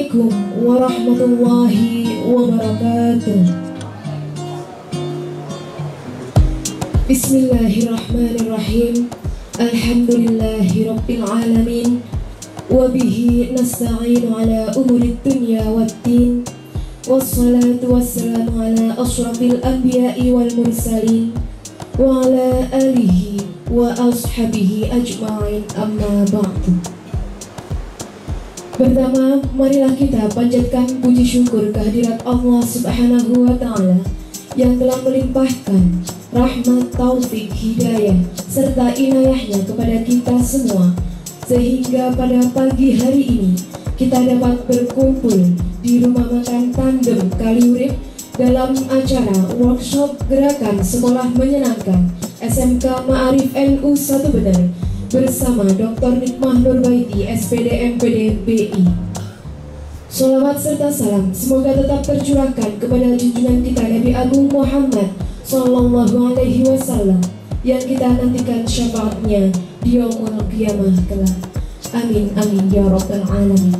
Assalamualaikum warahmatullahi wabarakatuh. Bismillahirrahmanirrahim. Alhamdulillahi rabbil alamin. Wabihi nasta'inu ala umurid dunya waddin. Wassalatu wassalamu ala ashrafil anbiya'i wal mursalin wa ala alihi wa ashabihi ajma'in, amma ba'du. Pertama, marilah kita panjatkan puji syukur kehadirat Allah Subhanahu wa Ta'ala yang telah melimpahkan rahmat, taufik, hidayah, serta inayahnya kepada kita semua, sehingga pada pagi hari ini kita dapat berkumpul di rumah makan Tandem Kaliurip dalam acara workshop gerakan sekolah menyenangkan SMK Ma'arif NU 1 Bener bersama Dr. Nikmah Nurbaiti, SPD MPD BI. Sholawat serta salam semoga tetap tercurahkan kepada junjungan kita Nabi Agung Muhammad Sallallahu Alaihi Wasallam yang kita nantikan syafaatnya di yaumul qiyamah kelak. Amin amin ya rabbal alamin.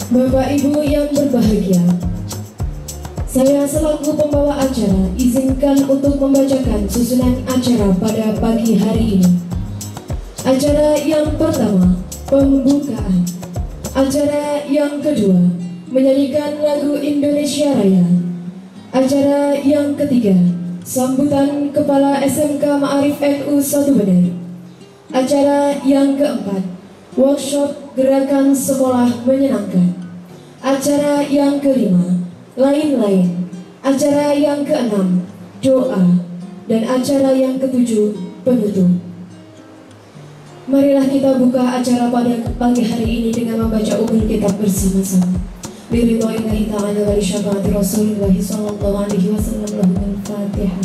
Bapak Ibu yang berbahagia, saya selaku pembawa acara izinkan untuk membacakan susunan acara pada pagi hari ini. Acara yang pertama, pembukaan. Acara yang kedua, menyanyikan lagu Indonesia Raya. Acara yang ketiga, sambutan Kepala SMK Ma'arif NU 1 Bener. Acara yang keempat, workshop gerakan sekolah menyenangkan. Acara yang kelima, lain-lain. Acara yang keenam, doa. Dan acara yang ketujuh, penutup. Marilah kita buka acara pada pagi hari ini dengan membaca umul kitab bersama-sama. Biridwa'illahi ta'ala wa li syafaati Rasulullah sallallahu alaihi wasallam. Lahumul Fatihah.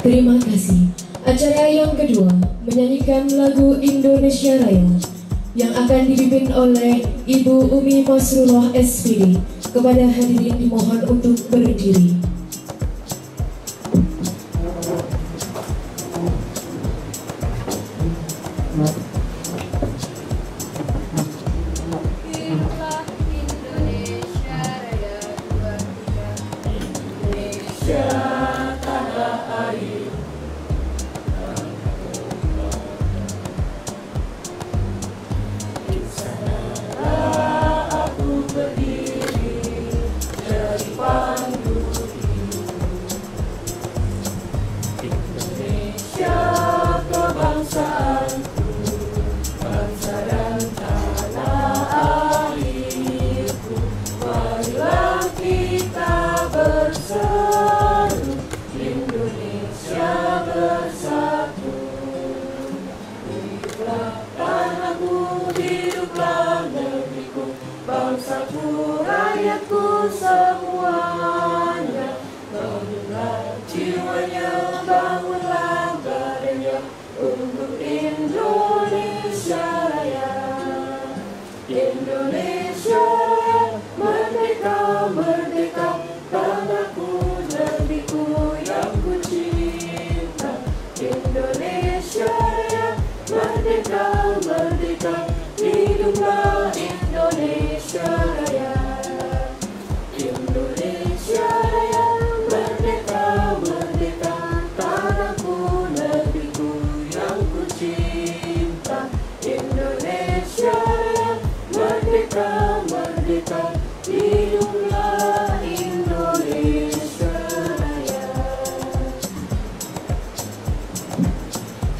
Terima kasih. Acara yang kedua, menyanyikan lagu Indonesia Raya yang akan dipimpin oleh Ibu Umi Masrurah SPD. Kepada hadirin dimohon untuk berdiri.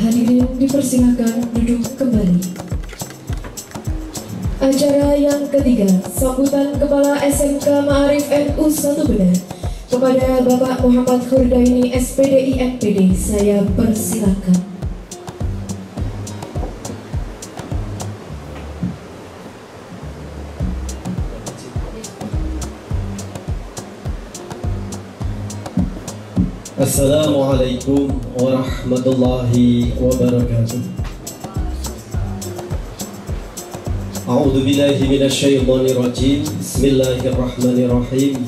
Hadirin dipersilakan duduk kembali. Acara yang ketiga, sambutan Kepala SMK Ma'arif NU 1 Bener kepada Bapak Muhammad Khurdaini SPDI MPD. Saya persilakan. Assalamualaikum warahmatullahi wabarakatuh. A'udzu billahi minasyaitonir rajim. Bismillahirrahmanirrahim.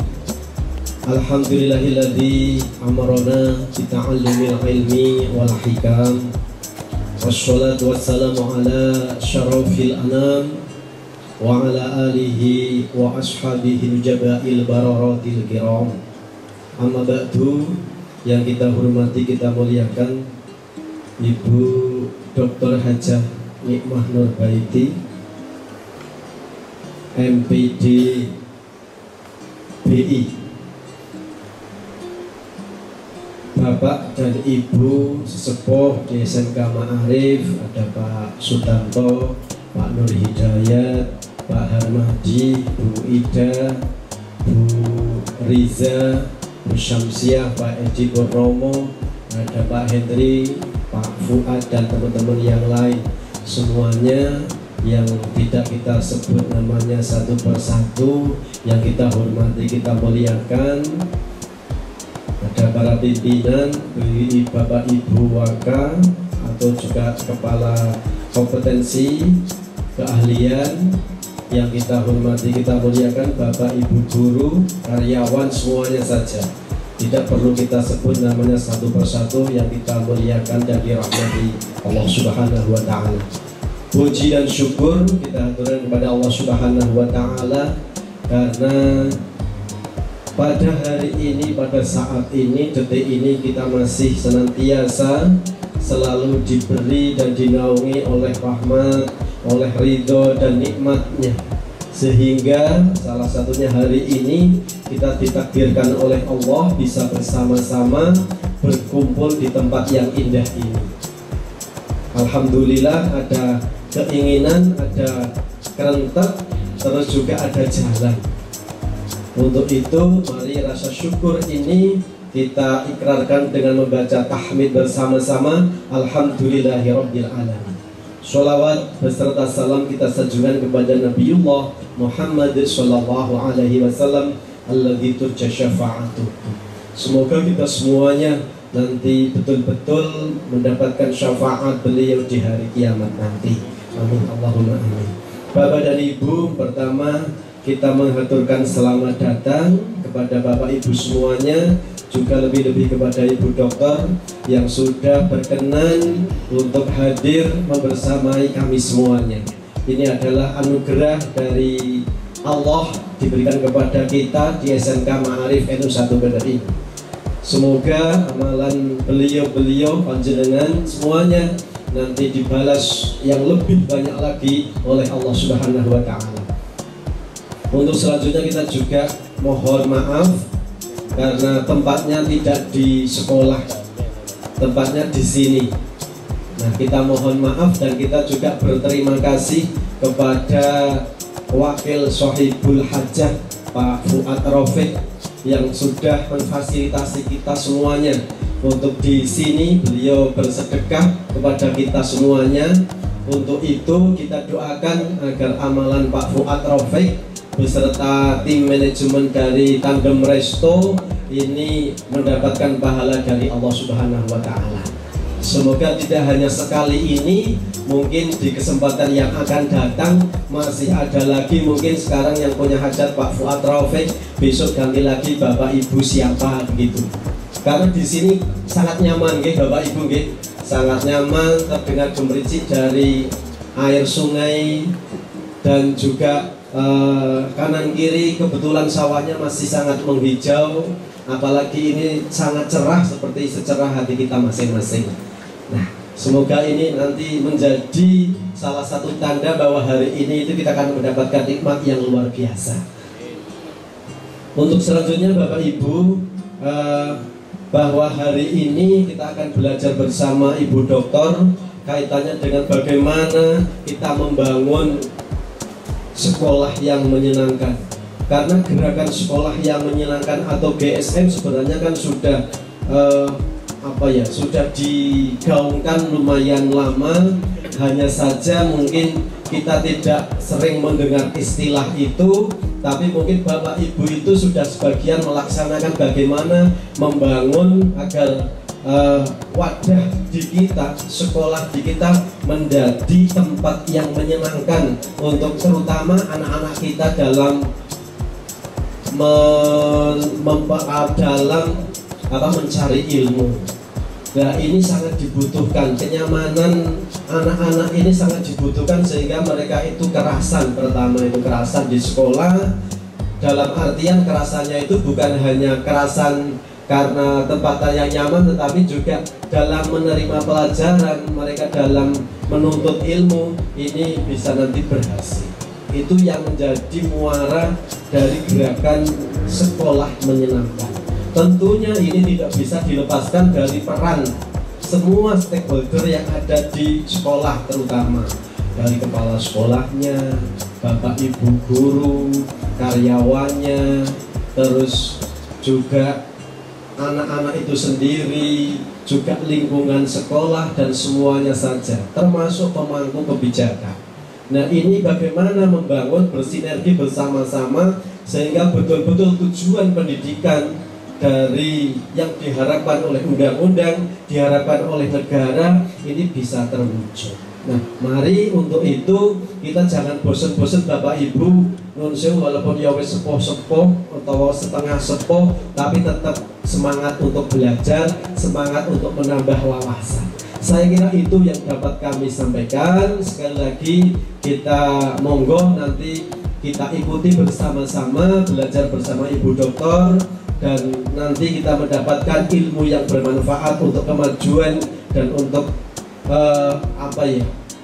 Alhamdulillahilladzi amarna bi ta'allumil ilmi wal hikam. Wassalatu wassalamu ala syarafil anam wa ala alihi wa ashabihi jabail bararatil kiram. Amma ba'du, yang kita hormati, kita muliakan Ibu Dr. Hajah Nikmah Nurbaiti, MPD BI, Bapak dan Ibu sesepuh di SMK Ma'arif, ada Pak Sutanto, Pak Nur Hidayat, Pak Harmadi, Bu Ida, Bu Riza, Bu Syamsiah, Pak Edi Purnomo, ada Pak Hendri, Pak Fuad, dan teman-teman yang lain. Semuanya yang tidak kita sebut namanya satu persatu, yang kita hormati, kita muliakan. Ada para pimpinan, Bapak Ibu Waka, atau juga kepala kompetensi keahlian, yang kita hormati, kita muliakan. Bapak Ibu guru, karyawan, semuanya saja, tidak perlu kita sebut namanya satu persatu, yang kita muliakan dan dirahmati Allah Subhanahu wa Ta'ala. Puji dan syukur kita aturkan kepada Allah Subhanahu wa Ta'ala, karena pada hari ini, pada saat ini, detik ini, kita masih senantiasa selalu diberi dan dinaungi oleh rahmat, oleh ridho dan nikmatnya, sehingga salah satunya hari ini kita ditakdirkan oleh Allah bisa bersama-sama berkumpul di tempat yang indah ini. Alhamdulillah, ada keinginan, ada kerentak, terus juga ada jalan. Untuk itu, mari rasa syukur ini kita ikrarkan dengan membaca tahmid bersama-sama. Alhamdulillahirabbil alamin. Sholawat beserta salam kita sanjungan kepada Nabiullah Muhammad sallallahu alaihi wasallam alladzi turja syafa'atuh. Semoga kita semuanya nanti betul-betul mendapatkan syafaat beliau di hari kiamat nanti. Amin, Allahumma amin. Bapak dan Ibu, pertama kita mengaturkan selamat datang kepada Bapak Ibu semuanya, juga lebih-lebih kepada Ibu Dokter yang sudah berkenan untuk hadir membersamai kami semuanya. Ini adalah anugerah dari Allah diberikan kepada kita di SMK Ma'arif NU1 Badar ini. Semoga amalan beliau-beliau panjenengan semuanya nanti dibalas yang lebih banyak lagi oleh Allah Subhanahu wa Ta'ala. Untuk selanjutnya kita juga mohon maaf karena tempatnya tidak di sekolah, tempatnya di sini. Nah, kita mohon maaf dan kita juga berterima kasih kepada Wakil Sohibul Hajah Pak Fuad Rafiq yang sudah memfasilitasi kita semuanya untuk di sini. Beliau bersedekah kepada kita semuanya. Untuk itu kita doakan agar amalan Pak Fuad Rafiq beserta tim manajemen dari Tandem Resto ini mendapatkan pahala dari Allah Subhanahu wa Ta'ala. Semoga tidak hanya sekali ini, mungkin di kesempatan yang akan datang masih ada lagi. Mungkin sekarang yang punya hajat Pak Fuad Rafiq, besok ganti lagi Bapak Ibu siapa begitu. Karena di sini sangat nyaman, Bapak Ibu, sangat nyaman, terdengar gemericik dari air sungai dan juga kanan kiri kebetulan sawahnya masih sangat menghijau, apalagi ini sangat cerah seperti secerah hati kita masing-masing. Nah, semoga ini nanti menjadi salah satu tanda bahwa hari ini itu kita akan mendapatkan nikmat yang luar biasa. Untuk selanjutnya Bapak Ibu, bahwa hari ini kita akan belajar bersama Ibu Dokter kaitannya dengan bagaimana kita membangun sekolah yang menyenangkan. Karena gerakan sekolah yang menyenangkan atau GSM sebenarnya kan sudah sudah digaungkan lumayan lama. Hanya saja mungkin kita tidak sering mendengar istilah itu, tapi mungkin Bapak Ibu itu sudah sebagian melaksanakan bagaimana membangun agar wadah di kita, sekolah di kita menjadi tempat yang menyenangkan untuk terutama anak-anak kita dalam mencari ilmu. Nah, ini sangat dibutuhkan, kenyamanan anak-anak ini sangat dibutuhkan sehingga mereka itu kerasan, pertama itu kerasan di sekolah, dalam artian kerasannya itu bukan hanya kerasan karena tempatnya yang nyaman, tetapi juga dalam menerima pelajaran, mereka dalam menuntut ilmu ini bisa nanti berhasil. Itu yang menjadi muara dari gerakan sekolah menyenangkan. Tentunya ini tidak bisa dilepaskan dari peran semua stakeholder yang ada di sekolah, terutama dari kepala sekolahnya, bapak ibu guru, karyawannya, terus juga anak-anak itu sendiri, juga lingkungan sekolah dan semuanya saja, termasuk pemangku kebijakan. Nah, ini bagaimana membangun bersinergi bersama-sama sehingga betul-betul tujuan pendidikan dari yang diharapkan oleh undang-undang, diharapkan oleh negara ini bisa terwujud. Nah, mari untuk itu kita jangan bosan-bosan Bapak Ibu nunsiu, walaupun ya wis sepuh-sepuh atau setengah sepuh, tapi tetap semangat untuk belajar, semangat untuk menambah wawasan. Saya kira itu yang dapat kami sampaikan. Sekali lagi kita monggo nanti kita ikuti bersama-sama, belajar bersama Ibu Doktor, dan nanti kita mendapatkan ilmu yang bermanfaat untuk kemajuan dan untuk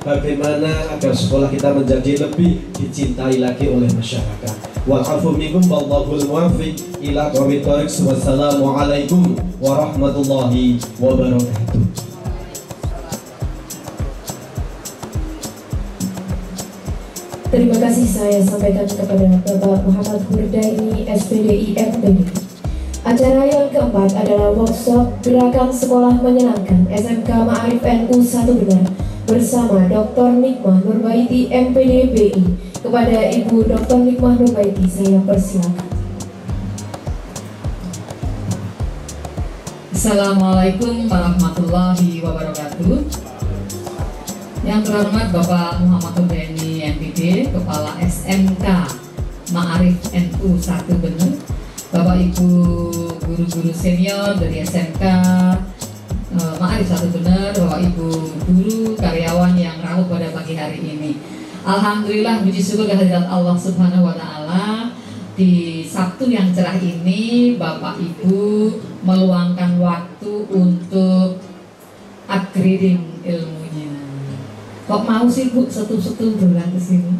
bagaimana agar sekolah kita menjadi lebih dicintai lagi oleh masyarakat. Wa'afu minkum wallahul muwaffiq ila aqwamit thoriq. Wassalamualaikum warahmatullahi wabarakatuh. Terima kasih saya sampaikan kepada Bapak Muhammad Hurdaini, SPDI MPD. Acara yang keempat adalah workshop Gerakan Sekolah Menyenangkan SMK Ma'arif NU 1 Benar bersama Dr. Nikmah Nurbaiti MPD BI. Kepada Ibu Dr. Nikmah Nurbaiti saya persilakan. Assalamualaikum warahmatullahi wabarakatuh. Yang terhormat Bapak Muhammad Hurdaini MPD, Kepala SMK Ma'arif NU 1 Benar, Bapak Ibu guru-guru senior dari SMK Ma'arif 1 Benar, Bapak Ibu guru, karyawan yang rawuh pada pagi hari ini. Alhamdulillah, puji syukur kehadirat Allah Subhanahu wa Ta'ala, di Sabtu yang cerah ini Bapak Ibu meluangkan waktu untuk upgrading ilmunya. Kok mau sih Bu setu-setu bulan ke sini?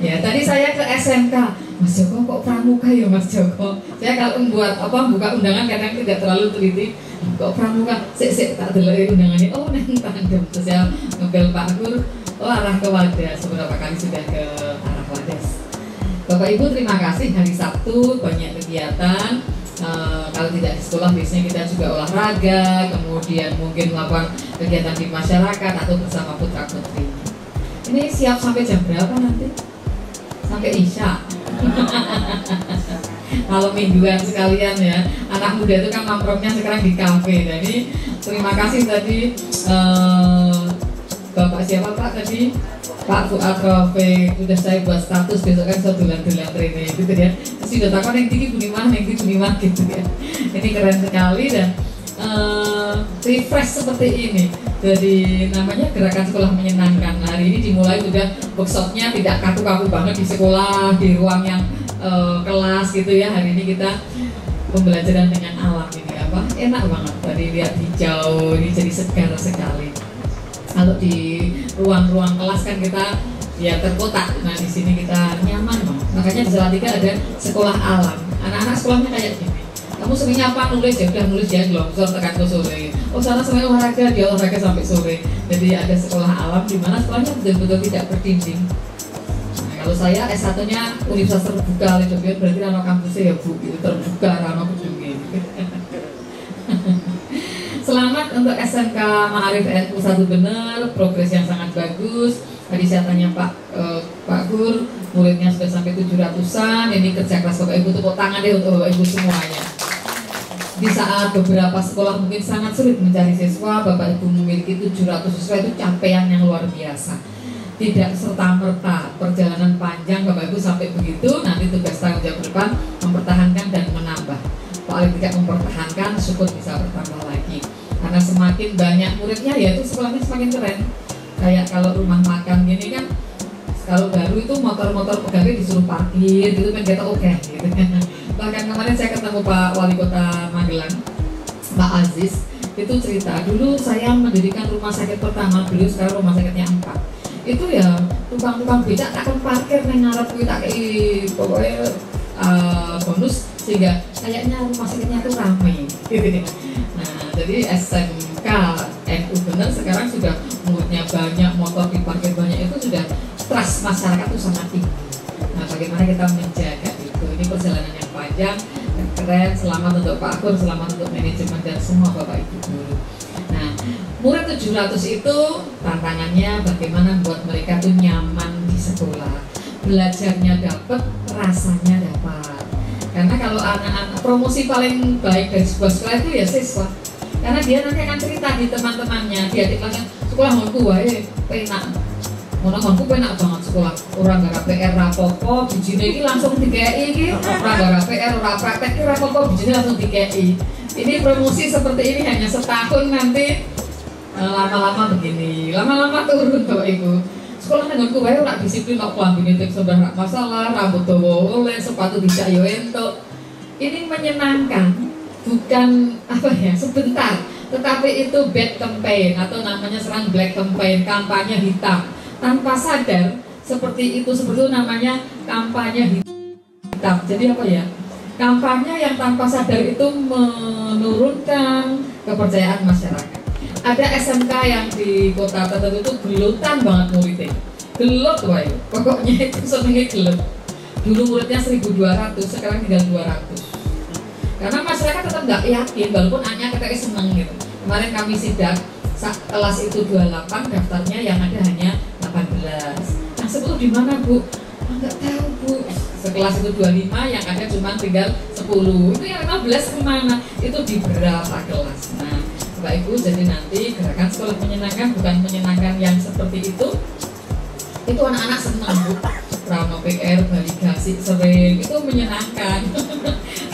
Ya, tadi saya ke SMK, Mas Joko kok pramuka ya Mas Joko. Saya kalau buka undangan kadang tidak terlalu teliti. Kok pramuka? Sik tak delok undangannya. Oh, nang tandem. Terus saya ngepel Pak Gur, arah ke Wadas. Beberapa kali sudah ke arah Wadas. Bapak Ibu terima kasih, hari Sabtu banyak kegiatan. Kalau tidak di sekolah biasanya kita juga olahraga, kemudian mungkin melakukan kegiatan di masyarakat atau bersama putra putri. Ini siap sampai jam berapa nanti? Sampai Isya. Kalau mingguan sekalian ya, anak muda itu kan nongkrongnya sekarang di kafe. Jadi terima kasih tadi Bapak siapa Pak tadi? Pak Fuad Rafiq, udah saya buat status besok kan saya dulang-dulang training gitu ya. Terus udah takut yang tinggi bunimah gitu ya. Ini keren sekali dan refresh seperti ini. Jadi namanya Gerakan Sekolah Menyenangkan. Hari ini dimulai sudah workshopnya tidak kaku-kaku banget di sekolah, di ruang yang kelas gitu ya. Hari ini kita pembelajaran dengan alam ini apa? Enak banget. Tadi lihat hijau, ini jadi segar sekali. Kalau di ruang-ruang kelas kan kita ya terkotak, nah di sini kita nyaman loh. Makanya di Salatiga ada sekolah alam. Anak-anak sekolahnya kayak gini. Kamu seringnya apa nulis ya udah nulis ya longsor tekan ke sore. Oh sana semuanya olahraga, dia olahraga sampai sore. Jadi ada sekolah alam di mana sekolahnya betul-betul tidak berdinding. Nah, kalau saya S1-nya Universitas Terbuka itu berarti rano kampusnya ya Bu, itu terbuka rano gedungnya. Selamat untuk SMK Ma'arif NU 1 Benar, progres yang sangat bagus. Tadi saya tanya Pak Gur, muridnya sudah sampai 700-an. Ini kerja keras Bapak Ibu, tepuk tangan deh untuk Bapak Ibu semuanya. di saat beberapa sekolah mungkin sangat sulit mencari siswa, Bapak Ibu memiliki 700 siswa itu capaian yang luar biasa. Tidak serta-merta perjalanan panjang Bapak Ibu sampai begitu, nanti tugas tanggung jawab depan mempertahankan dan menambah. Paling tidak mempertahankan, syukur bisa bertambah lagi. Karena semakin banyak muridnya ya itu sekolahnya semakin keren. Kayak kalau rumah makan gini kan, kalau baru itu motor-motor pegawai disuruh parkir gitu kan kita oke gitu. Bahkan kemarin saya ketemu Pak Wali Kota Magelang, Pak Aziz, itu cerita dulu saya mendirikan rumah sakit pertama, beliau sekarang rumah sakitnya 4. Itu ya tukang-tukang becak akan parkir neng ngarep kita kayak pokoknya bonus sehingga kayaknya rumah sakitnya tuh ramai gitu. Nah jadi SMK NU benar sekarang sudah muridnya banyak, motor diparkir banyak, itu sudah trust masyarakat itu sangat tinggi. Nah bagaimana kita menjaga itu, ini perjalanan yang panjang dan keren. Selamat untuk Pak Akur, selamat untuk manajemen dan semua Bapak Ibu guru. Nah murid 700 itu tantangannya bagaimana buat mereka tuh nyaman di sekolah, belajarnya dapat, rasanya dapat. Karena kalau anak-anak promosi paling baik dari sebuah sekolah itu ya siswa, karena dia nanti akan cerita di teman-temannya, di adik-adiknya, sekolah honku wae penak, honku penak banget sekolah, orang gara PR rapopo, bijine ini langsung dikei ini, orang gara PR, orang praktek rapopo, bijine langsung dikei. Ini promosi seperti ini hanya setahun, nanti lama-lama begini, lama-lama turun Bapak Ibu. Sekolah nengonku wae ora disiplin kok klambine tek sebenarnya masalah, rambut dawa oleh, sepatu bisa yo entuk. Ini menyenangkan, bukan apa ya sebentar, tetapi itu bad campaign atau namanya serang black campaign, kampanye hitam. Tanpa sadar seperti itu namanya kampanye hitam. Jadi apa ya? Kampanye yang tanpa sadar itu menurunkan kepercayaan masyarakat. Ada SMK yang di kota tertentu itu gelutan banget muridnya, gelut wae, pokoknya itu senengnya gelut. Dulu muridnya 1.200, sekarang tinggal 200. Karena masyarakat tetap nggak yakin, walaupun anaknya katanya seneng gitu. Kemarin kami sidak, kelas itu 28, daftarnya yang ada hanya 18. Nah 10 di mana Bu? Nggak tahu Bu. Sekelas itu 25, yang ada cuma tinggal 10. Itu yang 15 kemana? Itu di berapa kelas? Nah Bapak Ibu, jadi nanti gerakan sekolah menyenangkan bukan menyenangkan yang seperti itu anak-anak senang Bu. Rama PR, validasi sering, itu menyenangkan.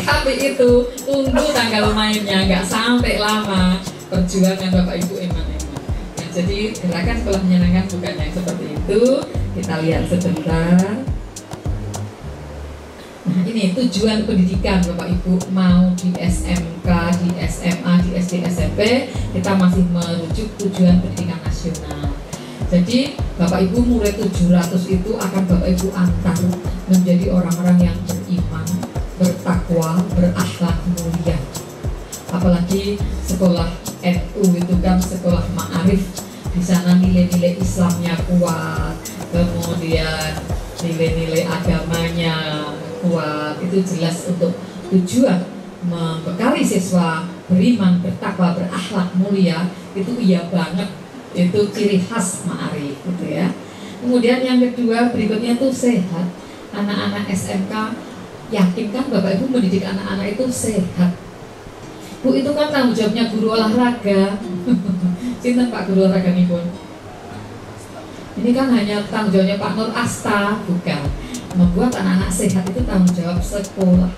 Tapi itu tunggu tanggal mainnya, nggak sampai lama. Perjuangan Bapak Ibu eman-eman. Nah, jadi gerakan sekolah menyenangkan bukan yang seperti itu. Kita lihat sebentar. Nah ini tujuan pendidikan Bapak Ibu, mau di SMK, di SMA, di SD, SMP, kita masih merujuk tujuan pendidikan nasional. Jadi Bapak Ibu murid 700 itu akan Bapak Ibu antar menjadi orang-orang yang beriman, bertakwa, berakhlak mulia. Apalagi sekolah NU itu kan sekolah ma'arif, di sana nilai-nilai Islamnya kuat, kemudian nilai-nilai agamanya kuat. Itu jelas untuk tujuan membekali siswa beriman, bertakwa, berakhlak mulia. Itu iya banget, itu ciri khas ma'arif gitu ya. Kemudian yang kedua berikutnya itu sehat. Anak-anak SMK yakinkan Bapak Ibu mendidik anak-anak itu sehat. Bu itu kan tanggung jawabnya guru olahraga. Cinta Pak guru olahraga nih pun. Ini kan hanya tanggung jawabnya Pak Nur Asta, bukan. Membuat anak-anak sehat itu tanggung jawab sekolah.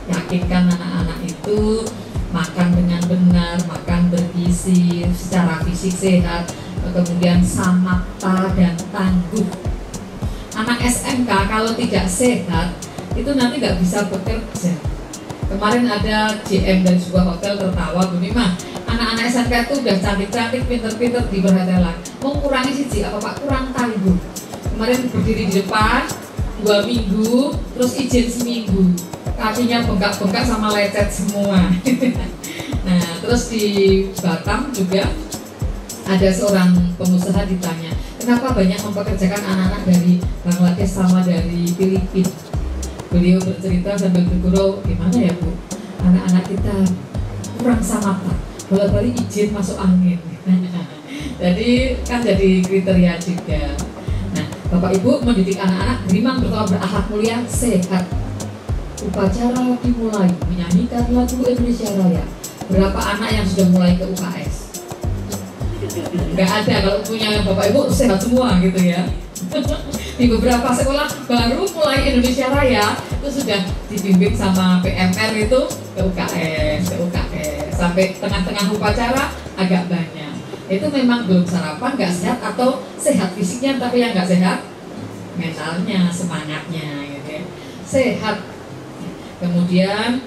Yakinkan anak-anak itu makan dengan benar, makan bergizi, secara fisik sehat, kemudian samapta dan tangguh. Anak SMK kalau tidak sehat itu nanti nggak bisa bekerja. Kemarin ada GM dari sebuah hotel tertawa, begini mah anak-anak SMK itu udah cantik-cantik, pinter-pinter di perhotelan, mau kurangi siji apa Pak, kurang tangguh. Kemarin berdiri di depan 2 minggu, terus izin seminggu, kakinya bengkak-bengkak sama lecet semua. Nah terus di Batam juga ada seorang pengusaha ditanya, kenapa banyak mempekerjakan anak-anak dari Bangladesh sama dari Filipina. Beliau bercerita sambil bergurau, gimana ya Bu, anak-anak kita kurang samapta, bolak-balik izin masuk angin. Jadi kan jadi kriteria juga. Nah Bapak Ibu mendidik anak-anak beriman, bertakwa, berakhlak mulia, sehat. upacara dimulai menyanyikan lagu Indonesia Raya. Berapa anak yang sudah mulai ke UKS? Nggak ada, kalau punya Bapak Ibu sehat semua gitu ya. Di beberapa sekolah baru mulai Indonesia Raya itu sudah dibimbing sama PMR itu ke UKS sampai tengah-tengah upacara agak banyak. Itu memang belum sarapan, nggak sehat, atau sehat fisiknya tapi yang nggak sehat mentalnya, semangatnya gitu ya. Sehat. Kemudian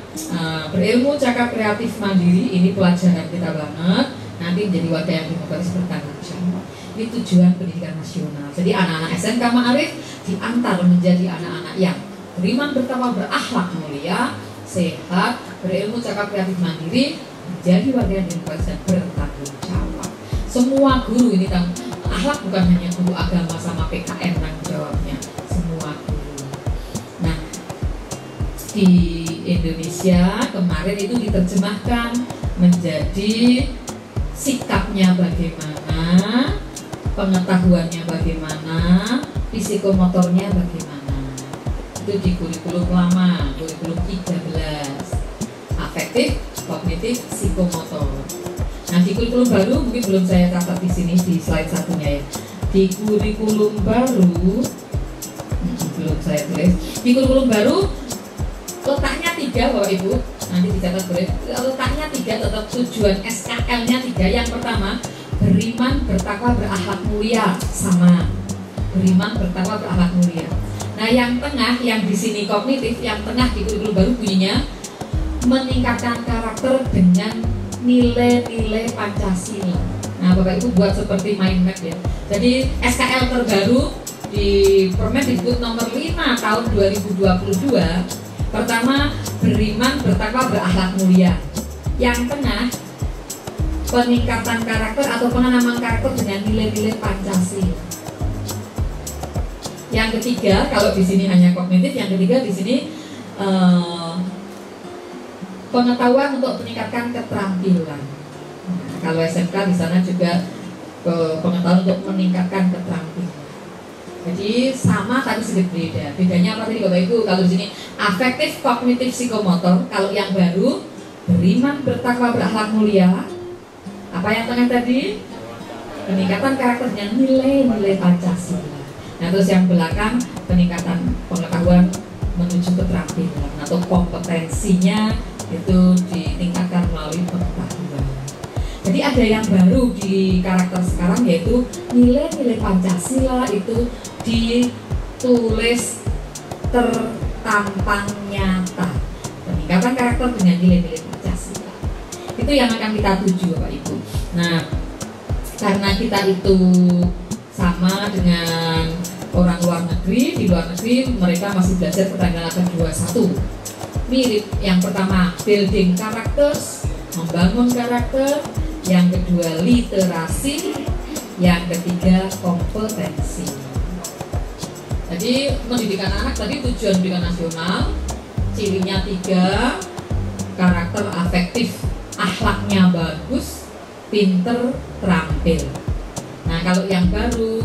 berilmu, cakap, kreatif, mandiri, ini pelajaran kita banget. Nanti menjadi warga yang demokratis bertanggung jawab. Ini tujuan pendidikan nasional. Jadi anak-anak SMK Ma'arif diantar menjadi anak-anak yang beriman, bertakwa, berakhlak mulia, sehat, berilmu, cakap, kreatif, mandiri, menjadi warga yang demokratis dan bertanggung jawab. Semua guru ini akhlak bukan hanya guru agama sama PKN tanggung jawabnya, semua guru. Nah, di Indonesia kemarin itu diterjemahkan menjadi sikapnya bagaimana, pengetahuannya bagaimana, psikomotornya bagaimana. Itu di kurikulum lama, kurikulum 13, afektif, kognitif, psikomotor. Nah, di kurikulum baru mungkin belum saya catat di sini di slide satunya ya. Di kurikulum baru belum saya tulis. Di kurikulum baru letaknya 3 Bapak Ibu. Nanti dicatat boleh. Letaknya 3, tetap tujuan SKL-nya 3. Yang pertama, beriman, bertakwa, berakhlak mulia, sama. Beriman, bertakwa, berakhlak mulia. Nah, yang tengah, yang di sini kognitif, yang tengah di kurikulum baru bunyinya meningkatkan karakter dengan nilai-nilai Pancasila. Nah, Bapak Ibu buat seperti mind map ya. Jadi SKL terbaru di Permendikbud nomor 5 tahun 2022. Pertama, beriman, bertakwa, berakhlak mulia. Yang tengah, peningkatan karakter atau penanaman karakter dengan nilai-nilai Pancasila. Yang ketiga, kalau di sini hanya kognitif, yang ketiga di sini pengetahuan untuk meningkatkan keterampilan. Nah, kalau SMK di sana juga pengetahuan untuk meningkatkan keterampilan. Jadi sama tapi sedikit beda. Bedanya apa tadi Bapak Ibu? Kalau di sini afektif, kognitif, psikomotor. Kalau yang baru beriman, bertakwa, berakhlak mulia. Apa yang tengah tadi? Peningkatan karakter dengan nilai-nilai Pancasila. Nah, terus yang belakang peningkatan pengetahuan menuju keterampilan atau kompetensinya itu ditingkatkan melalui pengetahuan. Jadi ada yang baru di karakter sekarang, yaitu nilai-nilai Pancasila itu ditulis tertampang nyata. Peningkatan karakter dengan nilai-nilai Pancasila. Itu yang akan kita tuju Bapak Ibu. Nah, karena kita itu sama dengan orang luar negeri, di luar negeri mereka masih belajar pertanyaan ke-21. Mirip, yang pertama building characters, membangun karakter, yang kedua literasi, yang ketiga kompetensi. Jadi pendidikan anak tadi tujuan pendidikan nasional, cirinya 3, karakter afektif, akhlaknya bagus, pinter, terampil. Nah, kalau yang baru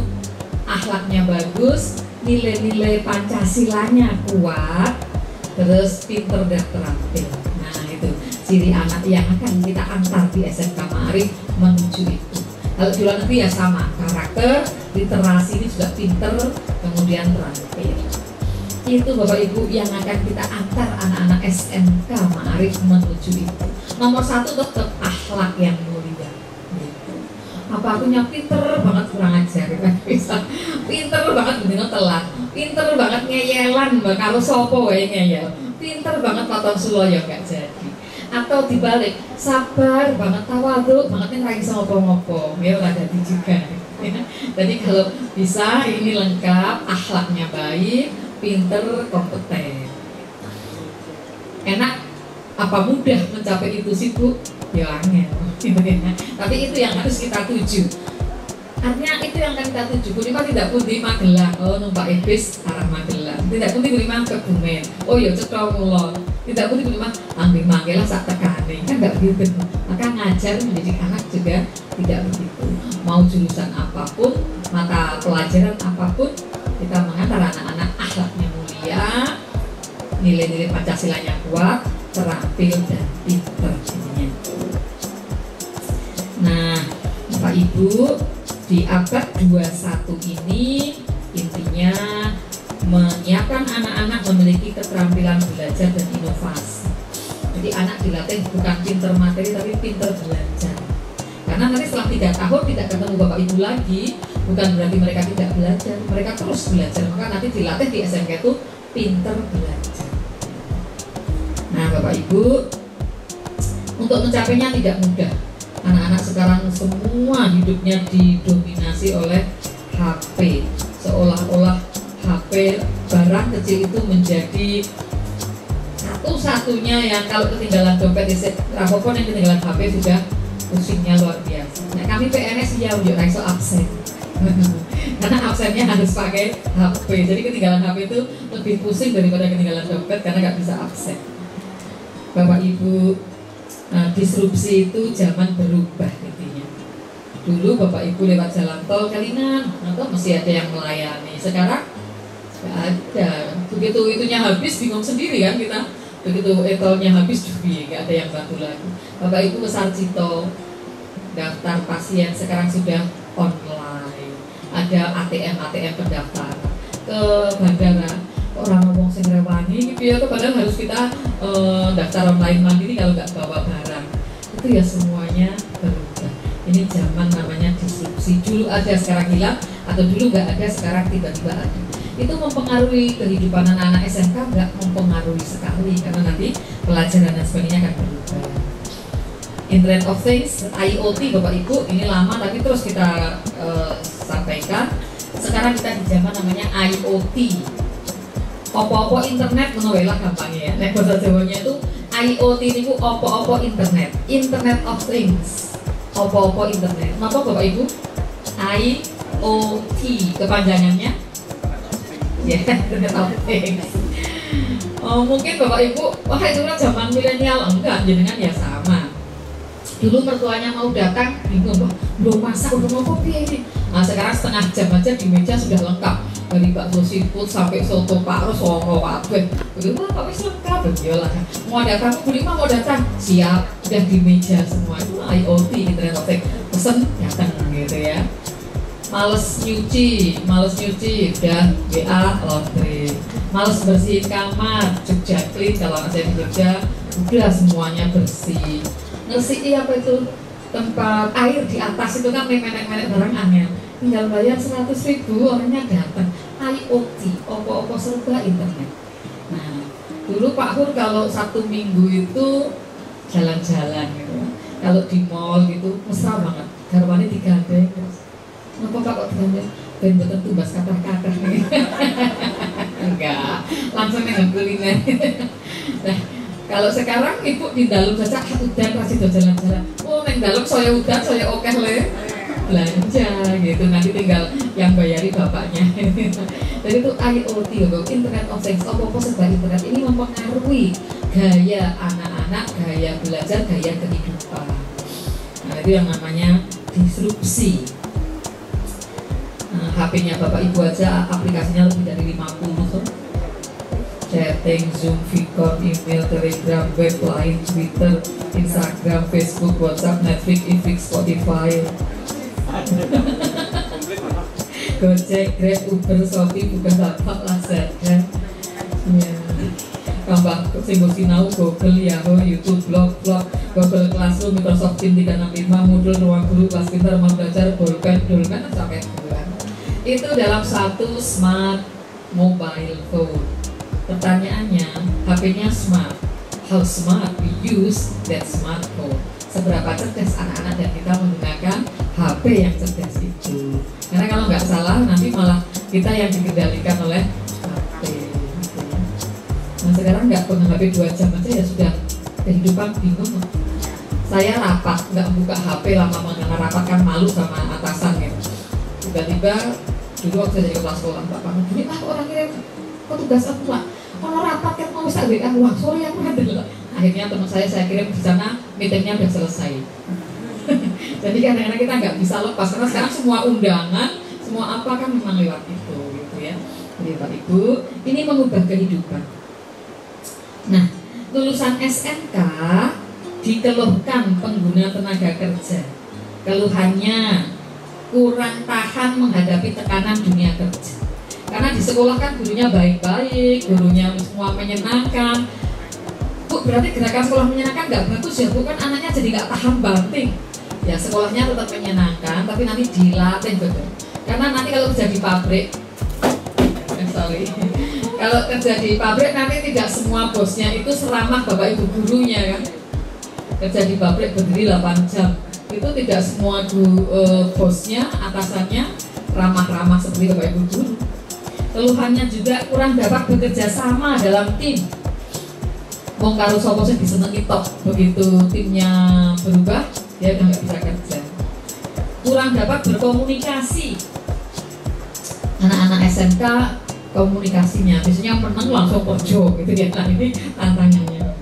akhlaknya bagus, nilai-nilai Pancasilanya kuat, terus pinter dan terampil. Nah, itu ciri anak yang akan kita antar di SMK Ma'arif menuju itu. Kalau di luar negeri ya sama, karakter, literasi ini juga pinter, kemudian terampil. Itu Bapak Ibu yang akan kita antar anak-anak SMK Ma'arif menuju itu. Nomor 1 tetap akhlak yang mulia. Apa akunya pinter banget kurang ajar kan bisa, pinter banget bener telat, pinter banget ngeyelan kalau sopo wae ngeyel, pinter banget potong suloyo gak jadi, atau dibalik sabar banget tawadhu banget nih lagi sama ngopo ya nggak jadi juga. Jadi kalau bisa ini lengkap, akhlaknya baik, pinter, kompeten, enak. Apa mudah mencapai itu sih Bu? Ya angel. Tapi itu yang harus kita tuju. Artinya itu yang akan kita tuju. Kunima tidak pun di Magelang, oh numpak bis arah Magelang. Tidak pun di Kunima ke Bumen, oh ya cetha mulon. Tidak pun di Kunima ambil Magelang sak tekane. Kan nggak begitu. Maka ngajar mendidik anak juga tidak begitu. Mau jurusan apapun, mata pelajaran apapun, kita mengantar anak-anak akhlaknya mulia, nilai-nilai Pancasilanya kuat, terampil dan pinter intinya. Nah, Bapak Ibu, di abad 21 ini intinya menyiapkan anak-anak memiliki keterampilan belajar dan inovasi. Jadi anak dilatih bukan pinter materi tapi pinter belajar. Karena nanti setelah 3 tahun tidak ketemu Bapak Ibu lagi, bukan berarti mereka tidak belajar, mereka terus belajar. Maka nanti dilatih di SMK itu pinter belajar. Nah Bapak Ibu, untuk mencapainya tidak mudah. Anak-anak sekarang semua hidupnya didominasi oleh HP. Seolah-olah HP barang kecil itu menjadi satu-satunya yang kalau ketinggalan dompet, apapun yang ketinggalan HP sudah pusingnya luar biasa. Nah kami PNS ya udah iso absen. Karena absennya harus pakai HP. Jadi ketinggalan HP itu lebih pusing daripada ketinggalan dompet karena nggak bisa absen. Bapak Ibu, disrupsi itu zaman berubah intinya. Dulu Bapak Ibu lewat jalan tol Kalingan, atau masih ada yang melayani. Sekarang nggak ada. Begitu itunya habis bingung sendiri kan kita. Begitu tolnya habis juga nggak ada yang bantu lagi. Bapak Ibu ke Sarjito, daftar pasien sekarang sudah online. Ada ATM pendaftaran. Ke bandara, orang ngomong sing rewangi gitu ya, padahal harus kita daftar online mandiri kalau nggak bawa barang. Itu ya semuanya berubah. Ini zaman namanya disrupsi. Dulu ada sekarang hilang, atau dulu nggak ada sekarang tiba-tiba ada. Itu mempengaruhi kehidupan anak-anak SMK? Nggak mempengaruhi sekali, karena nanti pelajaran dan sebagainya akan berubah. Internet of Things, IoT Bapak Ibu, ini lama tapi terus kita sampaikan. Sekarang kita di zaman namanya IoT. Opo-opo internet menolak gampangnya ya. Nek bahasa Jawanya itu IoT itu opo-opo internet, Internet of Things. Opo-opo internet. Kenapa Bapak Ibu? IoT kepanjangannya? Ya, Internet of Things. Mungkin Bapak Ibu, wah itu kan zaman milenial, enggak, jenengan ya sama. Dulu mertuanya mau datang, bingung, belum masak, udah mau kopi ini. Nah sekarang setengah jam aja di meja sudah lengkap. Dari bakso seafood sampai soto Pak Rosono kabeh. Begitu Pak wis lengkap lah. Mau datang, Bu Lima mau datang, siap, udah di meja semua. Itu IoT, Internet of Things. Pesen datang gitu ya. Males nyuci, udah WA laundry. Males bersihin kamar, Jogja Clean kalau saya di Jogja, udah semuanya bersih. Ngersihi apa itu tempat air di atas itu kan menek-menek barang angin. Tinggal bayar 100.000 orangnya datang. IoT, opo-opo serba internet. Nah, dulu Pak Hur kalau Sabtu Minggu itu jalan-jalan gitu. Kalau di mall gitu mesra banget. Garwane digandeng. Ngapa Pak kok digandeng? Ben mboten tumbas kathah-kathah. Enggak, langsung nang kuliner. Nah, kalau sekarang ibu di dalam saja udan pasti jalan-jalan. Oh, neng dalam saya udan, saya oke le belanja gitu. Nanti tinggal yang bayari bapaknya. Jadi itu IoT, Internet of Things, apa serba internet ini mempengaruhi gaya anak-anak, gaya belajar, gaya kehidupan. Nah itu yang namanya disrupsi. HP-nya Bapak Ibu aja aplikasinya lebih dari 50 tuh. Chatting, Zoom, Vicon, email, Telegram, web, Line, Twitter, Instagram, Facebook, WhatsApp, Netflix, Ifix, Spotify, Gojek, Grab, Uber, Shopee, Bukalapak, Lazada, ya. Tambah simbol sinau, Google, Yahoo, YouTube, blog, Google Classroom, Microsoft Teams 365, modul ruang guru, kelas pintar, rumah belajar, bolpen, sampai bulan. Itu dalam satu smart mobile phone. Pertanyaannya, HP-nya smart. How smart we use that smartphone? Seberapa cerdas anak-anak dan kita menggunakan HP yang cerdas itu? Karena kalau nggak salah, nanti malah kita yang dikendalikan oleh HP. Nah sekarang nggak pegang HP 2 jam aja ya sudah kehidupan bingung. Saya rapat, nggak buka HP lama-lama karena rapat kan malu sama atasan gitu. Tiba-tiba dulu waktu saya ke kelas sekolah, Pak Pangan, ini orang kirim petugas aku Pak. Kalau rapat kan mau bisa WA, wah sorry aku ada. Akhirnya teman saya kirim di sana, meetingnya udah selesai. Jadi kadang-kadang kita nggak bisa lepas karena sekarang semua undangan, semua apa kan memang lewat itu, gitu ya. Jadi Pak Ibu, ini mengubah kehidupan. Nah, lulusan SMK dikeluhkan pengguna tenaga kerja. Keluhannya kurang tahan menghadapi tekanan dunia kerja. Karena di sekolah kan gurunya baik-baik, gurunya semua menyenangkan. Bu, berarti gerakan sekolah menyenangkan nggak bagus ya, Bu, kan anaknya jadi nggak tahan banting. Ya, sekolahnya tetap menyenangkan, tapi nanti dilatih betul. Karena nanti kalau kerja di pabrik, kalau kerja di pabrik nanti tidak semua bosnya itu seramah bapak ibu gurunya kan. Kerja di pabrik berdiri 8 jam, itu tidak semua bosnya, atasannya ramah-ramah seperti bapak ibu guru. Keluhannya juga kurang dapat bekerja sama dalam tim. Wong karo sapa sing disenengi tok, begitu timnya berubah dia udah nggak bisa kerja. Kurang dapat berkomunikasi. Anak-anak SMK komunikasinya biasanya menang langsung perjo gitu ya. Nah, ini tantangannya.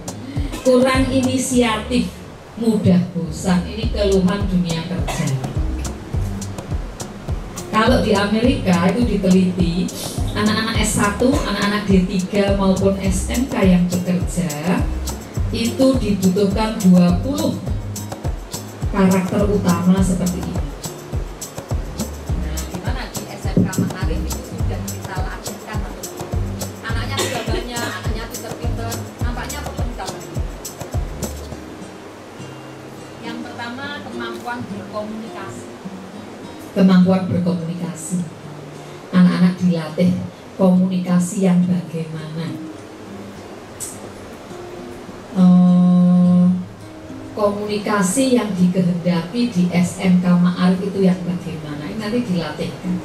Kurang inisiatif, mudah bosan. Ini keluhan dunia kerja. Kalau di Amerika itu diteliti, anak-anak S1, anak-anak D3 maupun SMK yang bekerja itu dibutuhkan 20 karakter utama seperti ini. Nah, gimana di SMK Ma'arif itu sudah kita latihkan anaknya sudah banyak, anaknya pinter-pinter, nampaknya perlu ditambah. Yang pertama, kemampuan berkomunikasi. Kemampuan berkomunikasi. Anak-anak dilatih komunikasi yang bagaimana. Komunikasi yang dikehendaki di SMK Ma'arif itu yang bagaimana, ini nanti dilatihkan.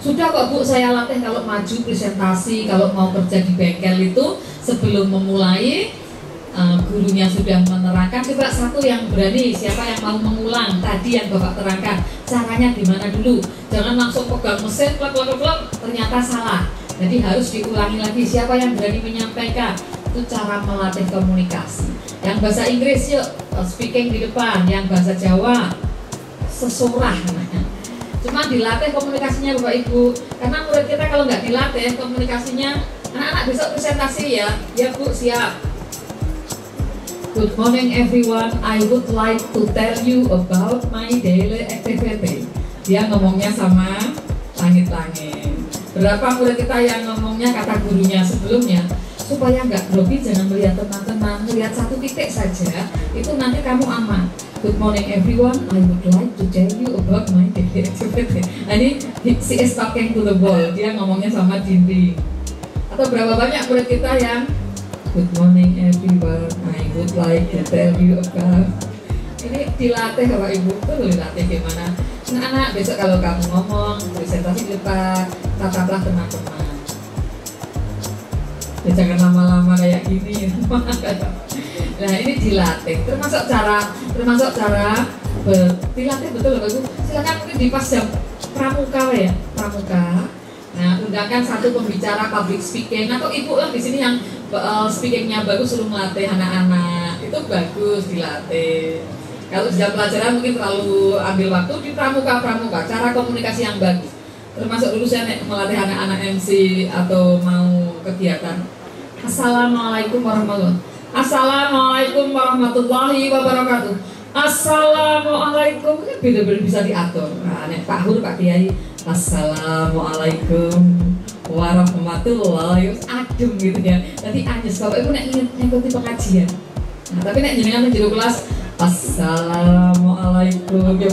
Sudah kok Bu, saya latih kalau maju presentasi, kalau mau kerja di bengkel itu sebelum memulai gurunya sudah menerangkan. Coba satu yang berani, siapa yang mau mengulang tadi yang Bapak terangkan, caranya gimana dulu. Jangan langsung pegang mesin, plak, ternyata salah. Jadi harus diulangi lagi, siapa yang berani menyampaikan. Itu cara melatih komunikasi. Yang bahasa Inggris yuk speaking di depan, yang bahasa Jawa sesurah namanya. Cuma dilatih komunikasinya Bapak Ibu, karena murid kita kalau nggak dilatih komunikasinya, anak-anak besok presentasi ya Bu, siap. Good morning everyone, I would like to tell you about my daily activity. Dia ngomongnya sama langit-langit. Berapa murid kita yang ngomongnya kata gurunya sebelumnya, supaya nggak grogi, jangan melihat teman-teman, melihat satu titik saja, itu nanti kamu aman. Good morning everyone, I would like to tell you about my daily activity. Nah, ini she is talking to the wall, dia ngomongnya sama dinding. Atau berapa banyak murid kita yang good morning everyone, I would like to tell you about. Ini dilatih Bapak Ibu, itu dilatih gimana. Nah, anak besok kalau kamu ngomong presentasi di depan, tataplah teman-teman. Ya jangan lama-lama kayak gini. Nah, ini dilatih. Termasuk cara dilatih betul Bapak Ibu. Silakan mungkin di pas jam pramuka ya, pramuka. Nah, undangkan satu pembicara public speaking atau ibu lah di sini yang speakingnya bagus, suruh melatih anak-anak. Itu bagus dilatih. Kalau jam pelajaran mungkin terlalu ambil waktu, di pramuka cara komunikasi yang bagus. Termasuk dulu saya melatih anak-anak MC atau mau kegiatan. Assalamualaikum warahmatullahi wabarakatuh. Assalamualaikum, benar-benar bisa diatur. Nah, Pak Hur, Pak Kiai, Assalamualaikum warahmatullahi wabarakatuh. Adem gitu ya. Nanti anyes Bapak Ibu nek ngikuti pengajian. Nah, tapi nek jenengan menjadi kelas Assalamualaikum ya.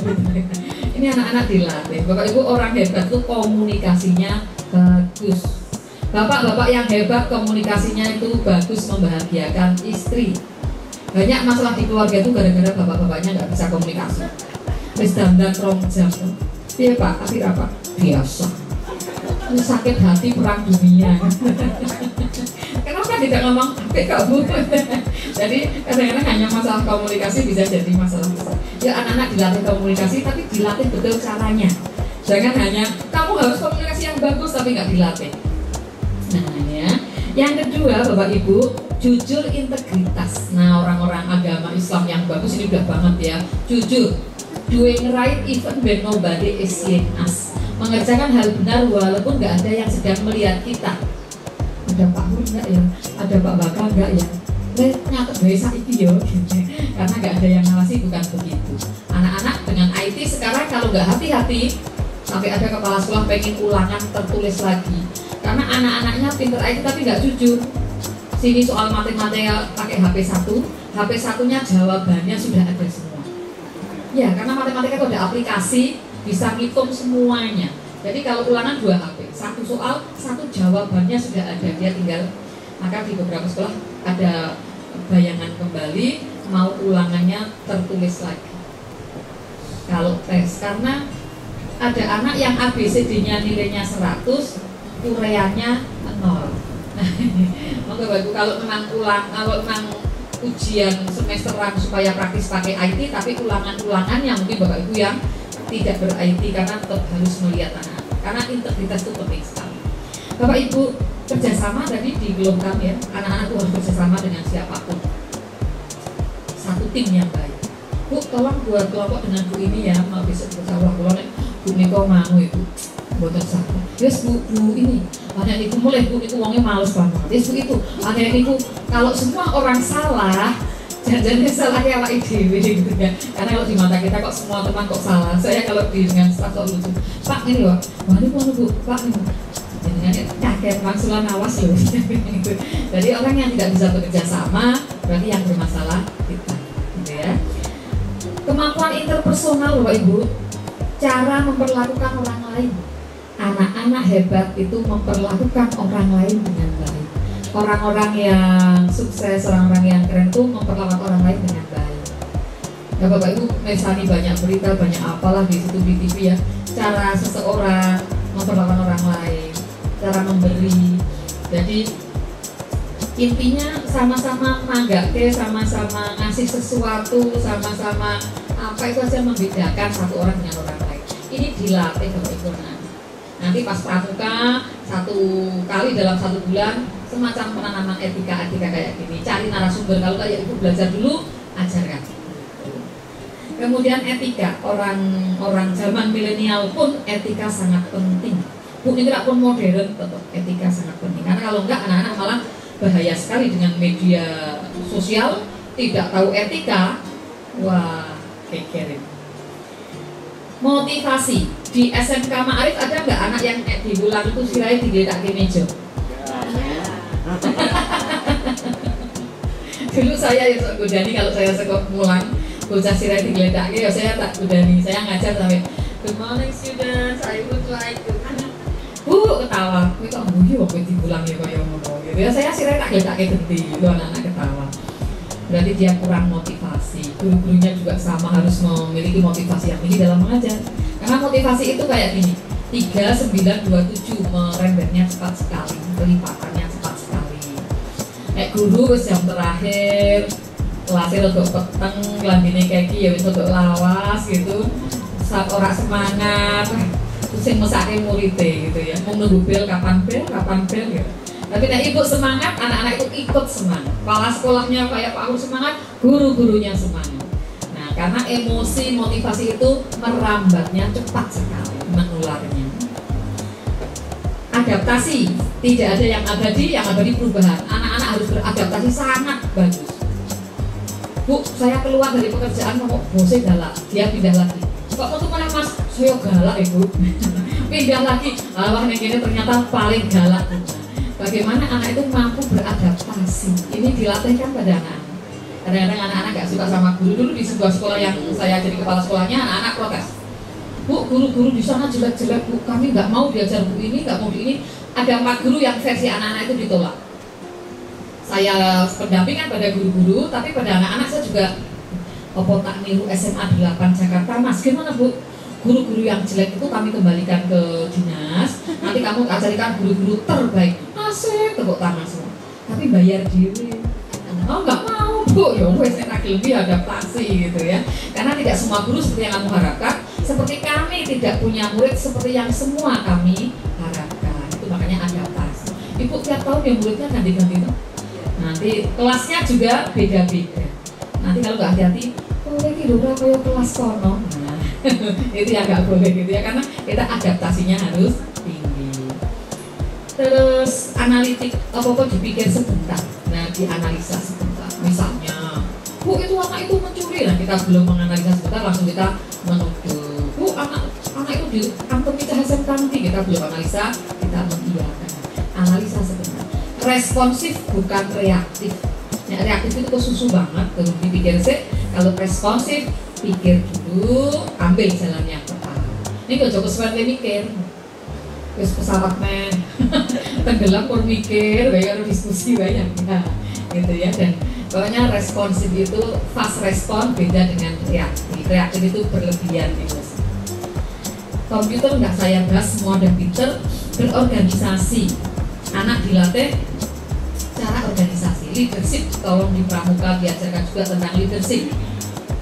Ini anak-anak dilatih. Bapak Ibu orang hebat tuh komunikasinya bagus. Bapak-bapak yang hebat komunikasinya itu bagus, membahagiakan istri. Banyak masalah di keluarga itu gara-gara bapak-bapaknya nggak bisa komunikasi. Wis dandan rong jam. Iya Pak, akhir apa? Biasa. Ini sakit hati perang dunia. Kenapa tidak ngomong apik Kak Bu? Jadi kadang-kadang hanya masalah komunikasi bisa jadi masalah besar. Ya anak-anak dilatih komunikasi tapi dilatih betul caranya. Jangan hanya kamu harus komunikasi yang bagus tapi nggak dilatih. Nah ya, yang kedua Bapak Ibu, jujur integritas. Nah orang-orang agama Islam yang bagus ini udah banget ya, jujur, doing right even when nobody is seeing us. Mengerjakan hal benar walaupun nggak ada yang sedang melihat kita. Ada Pak Hur nggak ya? Ada Pak Baka nggak ya? nyatet bahasa iki yo karena nggak ada yang ngawasi, bukan begitu. Anak-anak dengan IT sekarang kalau nggak hati-hati sampai ada kepala sekolah pengen ulangan tertulis lagi karena anak-anaknya pinter IT tapi nggak jujur. Sini soal matematika pakai HP 1, HP satunya jawabannya sudah ada semua. Ya karena matematika itu ada aplikasi bisa ngitung semuanya. Jadi kalau ulangan 2 HP, 1 soal, 1 jawabannya sudah ada, dia tinggal. Maka di beberapa sekolah ada bayangan kembali, mau ulangannya tertulis lagi. Kalau tes, karena ada anak yang ABCD-nya nilainya 100, ureannya 0. Nah, maka bagus kalau menang ujian semesteran supaya praktis pakai IT, tapi ulangan-ulangan yang mungkin Bapak Ibu yang tidak ber-IT karena tetap harus melihat anak, karena integritas itu penting sekali. Bapak Ibu kerjasama tadi digelongkan ya, anak-anak itu harus kerjasama dengan siapapun, satu tim yang baik. Bu, tolong buat kelompok dengan Bu ini ya, mau besok bersawah kalau Bu Niko mau Ibu buatan satu. Yes Bu ini, ada ibu mulai Bu itu uangnya males banget. Yes Bu itu, ada ibu kalau semua orang salah, jangan salah kayak Pak IDW gitu ya. Karena kalau di mata kita kok semua teman kok salah. Saya kalau dengan staff kok lucu. Pak ini loh, mana Bu, Pak ini. Jangan kakek maksulan awas loh. Jadi orang yang tidak bisa bekerja sama berarti yang bermasalah kita, gitu ya. Kemampuan interpersonal Bapak Ibu, cara memperlakukan orang lain. Anak-anak hebat itu memperlakukan orang lain dengan baik. Orang-orang yang sukses, orang-orang yang keren itu memperlakukan orang lain dengan baik. Ya Bapak Ibu, misalnya banyak berita, banyak apalah di situ di TV ya. Cara seseorang memperlakukan orang lain, cara memberi. Jadi intinya sama-sama manggake, sama-sama ngasih sesuatu, sama-sama apa itu saja membedakan satu orang dengan orang lain. Ini dilatih Bapak Ibu. Nanti pas pramuka 1 kali dalam 1 bulan semacam penanaman etika kayak gini. Cari narasumber, kalau kayak Ibu belajar dulu, ajarkan. Kemudian etika, orang zaman milenial pun etika sangat penting. Bu ini tidak pun modern, tetap etika sangat penting. Karena kalau enggak anak-anak malah bahaya sekali dengan media sosial, tidak tahu etika, wah kekerin. Motivasi di SMK Ma'arif ada nggak anak yang diulang itu sirai digeletak ke meja? Dulu saya ya godani kalau saya sekolah pulang bocah sirai digeletak ya saya tak godani, saya ngajar sampai good morning students, I would like to Bu ketawa, kowe kok guyu kok diulang ya kaya ngono gitu ya. Saya sirai tak geletak ke genti, itu anak-anak ketawa. Berarti dia kurang motivasi. Guru-gurunya juga sama, harus memiliki motivasi yang tinggi dalam mengajar. Karena motivasi itu kayak gini, 3927 merembetnya cepat sekali, pelipatannya cepat sekali. Kayak guru wis yang terakhir, kelasnya rodok peteng, lambene keki ya wis rodok lawas gitu. Saat orang semangat, terus yang mesake muridé gitu ya. Mau nunggu bel kapan bel gitu. Tapi nah ibu semangat, anak-anak itu ikut semangat. Kepala sekolahnya kayak Pak Guru semangat, guru-gurunya semangat. Nah, karena emosi, motivasi itu merambatnya cepat sekali, menularnya. Adaptasi, tidak ada yang abadi perubahan. Anak-anak harus beradaptasi sangat bagus. Bu, saya keluar dari pekerjaan kok bosnya galak, dia pindah lagi. Kok untuk mana Mas? Saya galak Ibu. Pindah lagi, wah ini ternyata paling galak. Bagaimana anak itu mampu beradaptasi? Ini dilatihkan pada anak. Kadang-kadang anak-anak gak suka sama guru. Dulu di sebuah sekolah yang saya jadi kepala sekolahnya, anak-anak protes. Bu, guru-guru di sana jelek-jelek Bu, kami nggak mau diajar Bu ini, nggak mau di ini. Ada 4 guru yang versi anak-anak itu ditolak. Saya pendampingan pada guru-guru, tapi pada anak-anak saya juga tak niru SMA 8 Jakarta, Mas, gimana Bu? Guru-guru yang jelek itu kami kembalikan ke dinas. Nanti kamu ajarikan guru-guru terbaik. Asik, tepuk tangan semua. Tapi bayar diri. Oh nggak mau Bu, ya wes enak lebih adaptasi gitu ya. Karena tidak semua guru seperti yang kamu harapkan. Seperti kami tidak punya murid seperti yang semua kami harapkan. Itu makanya adaptasi. Ibu tiap tahun yang muridnya ganti-ganti tuh. Nanti kelasnya juga beda-beda. Nanti kalau nggak hati-hati, oh ini udah kayak kelas kono. Nah, itu ya nggak boleh gitu ya, karena kita adaptasinya harus tinggi. Terus analitik, apa-apa dipikir sebentar. Nah, dianalisa sebentar. Misalnya, Bu itu anak itu mencuri, nah kita belum menganalisa sebentar langsung kita menuduh, Bu anak itu diantemi cahaya kanti, kita belum analisa, kita mengiyakan. Analisa sebentar. Responsif bukan reaktif. Nah, reaktif itu kok susu banget, terus dipikir sih. Kalau responsif, pikir dulu, ambil jalan yang tepat. Ini gak cukup seperti mikir, terus pesawat men, tenggelam pun mikir, baru diskusi banyak, nah, gitu ya. Dan pokoknya responsif itu fast respon beda dengan reaktif. Reaktif itu berlebihan gitu. Komputer nggak saya bahas, semua dan pinter berorganisasi. Anak dilatih cara organisasi, leadership tolong di pramuka diajarkan juga tentang leadership.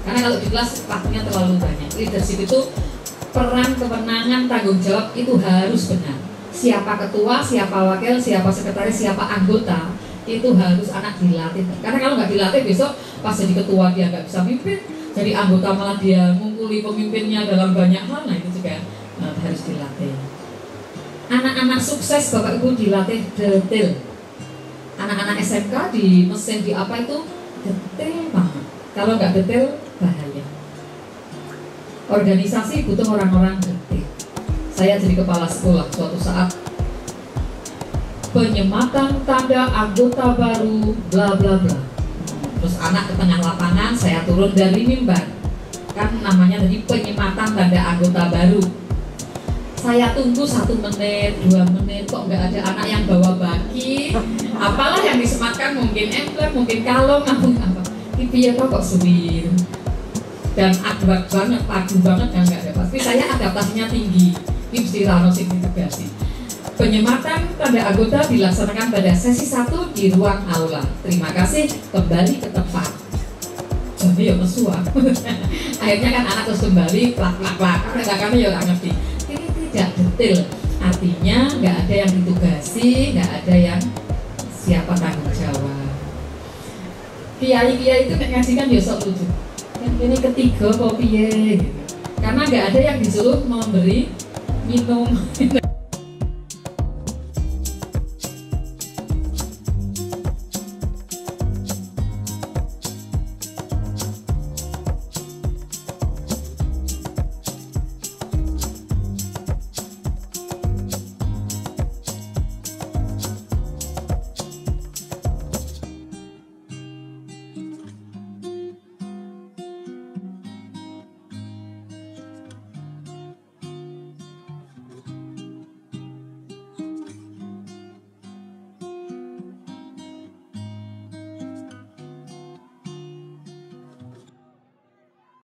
Karena kalau di kelas waktunya terlalu banyak. Leadership itu peran, kewenangan, tanggung jawab itu harus benar. Siapa ketua, siapa wakil, siapa sekretaris, siapa anggota itu harus anak dilatih. Karena kalau nggak dilatih besok pas jadi ketua dia nggak bisa mimpin, jadi anggota malah dia ngungkuli pemimpinnya dalam banyak hal, nah itu juga harus dilatih. Anak-anak sukses Bapak Ibu dilatih detail. Anak-anak SMK di mesin di apa itu detail banget. Kalau nggak detail bahaya. Organisasi butuh orang-orang detail. Saya jadi kepala sekolah suatu saat, penyematan tanda anggota baru bla bla bla. Terus anak ke tengah lapangan, saya turun dari mimbar. Kan namanya tadi penyematan tanda anggota baru. Saya tunggu 1 menit, 2 menit, kok nggak ada anak yang bawa baki. Apalah yang disematkan, mungkin emblem, mungkin kalung, mungkin apa. Ini kok suwir. Dan akurat banget, padu banget kan nggak ada. Tapi saya adaptasinya tinggi. Ini mesti rano signifikasi. Penyematan tanda anggota dilaksanakan pada sesi 1 di ruang aula. Terima kasih, kembali ke tempat. Jadi ya mesua. Akhirnya kan anak terus kembali, plak-plak-plak. Karena kami ya nggak ngerti. Ini tidak detail. Artinya nggak ada yang ditugasi, nggak ada yang siapa tanggung jawab. Kiai-kiai itu ngajikan ya sok lucu. Ini ketiga kok piye gitu. Karena nggak ada yang disuruh memberi minum.